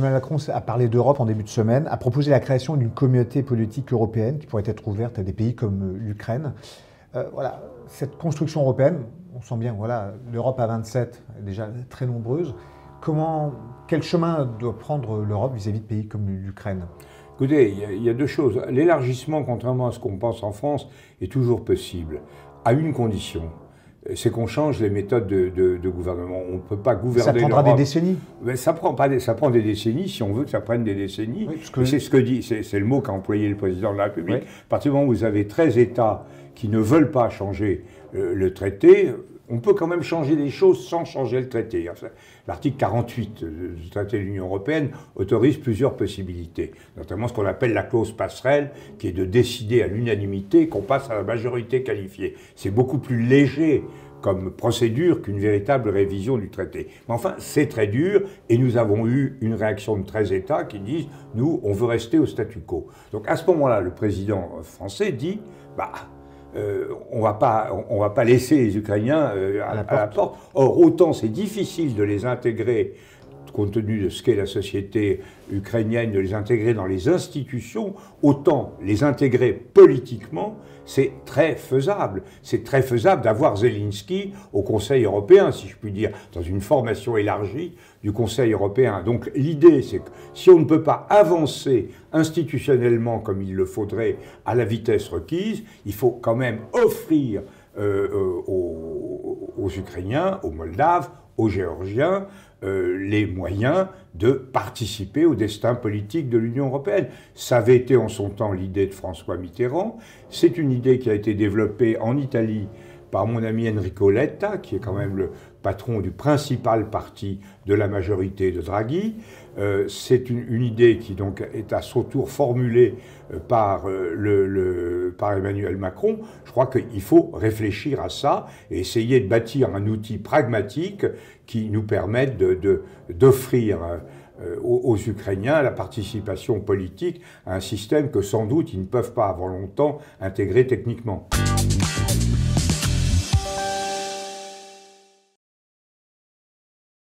Emmanuel Macron a parlé d'Europe en début de semaine, a proposé la création d'une communauté politique européenne qui pourrait être ouverte à des pays comme l'Ukraine. Voilà, cette construction européenne, on sent bien, voilà, l'Europe à 27 est déjà très nombreuse. Quel chemin doit prendre l'Europe vis-à-vis de pays comme l'Ukraine? Écoutez, il y a deux choses. L'élargissement, contrairement à ce qu'on pense en France, est toujours possible, à une condition. C'est qu'on change les méthodes de gouvernement. On ne peut pas gouverner l'Europe. Ça prendra des décennies. Mais ça prend des décennies, si on veut que ça prenne des décennies. Oui, c'est ce que dit, c'est le mot qu'a employé le président de la République. Oui. À partir du moment où vous avez 13 États qui ne veulent pas changer le traité, on peut quand même changer des choses sans changer le traité. Enfin, l'article 48 du traité de l'Union européenne autorise plusieurs possibilités, notamment ce qu'on appelle la clause passerelle, qui est de décider à l'unanimité qu'on passe à la majorité qualifiée. C'est beaucoup plus léger comme procédure qu'une véritable révision du traité. Mais enfin, c'est très dur, et nous avons eu une réaction de 13 États qui disent « nous, on veut rester au statu quo ». Donc à ce moment-là, le président français dit on va pas laisser les Ukrainiens à la porte. Or, autant c'est difficile de les intégrer, compte tenu de ce qu'est la société ukrainienne, de les intégrer dans les institutions, autant les intégrer politiquement, c'est très faisable. C'est très faisable d'avoir Zelensky au Conseil européen, si je puis dire, dans une formation élargie du Conseil européen. Donc l'idée, c'est que si on ne peut pas avancer institutionnellement comme il le faudrait à la vitesse requise, il faut quand même offrir aux Ukrainiens, aux Moldaves, aux Géorgiens, les moyens de participer au destin politique de l'Union européenne. Ça avait été en son temps l'idée de François Mitterrand. C'est une idée qui a été développée en Italie par mon ami Enrico Letta, qui est quand même le patron du principal parti de la majorité de Draghi. C'est une idée qui donc est à son tour formulée par Emmanuel Macron. Je crois qu'il faut réfléchir à ça et essayer de bâtir un outil pragmatique qui nous permette d'offrir aux Ukrainiens la participation politique à un système que sans doute ils ne peuvent pas avant longtemps intégrer techniquement.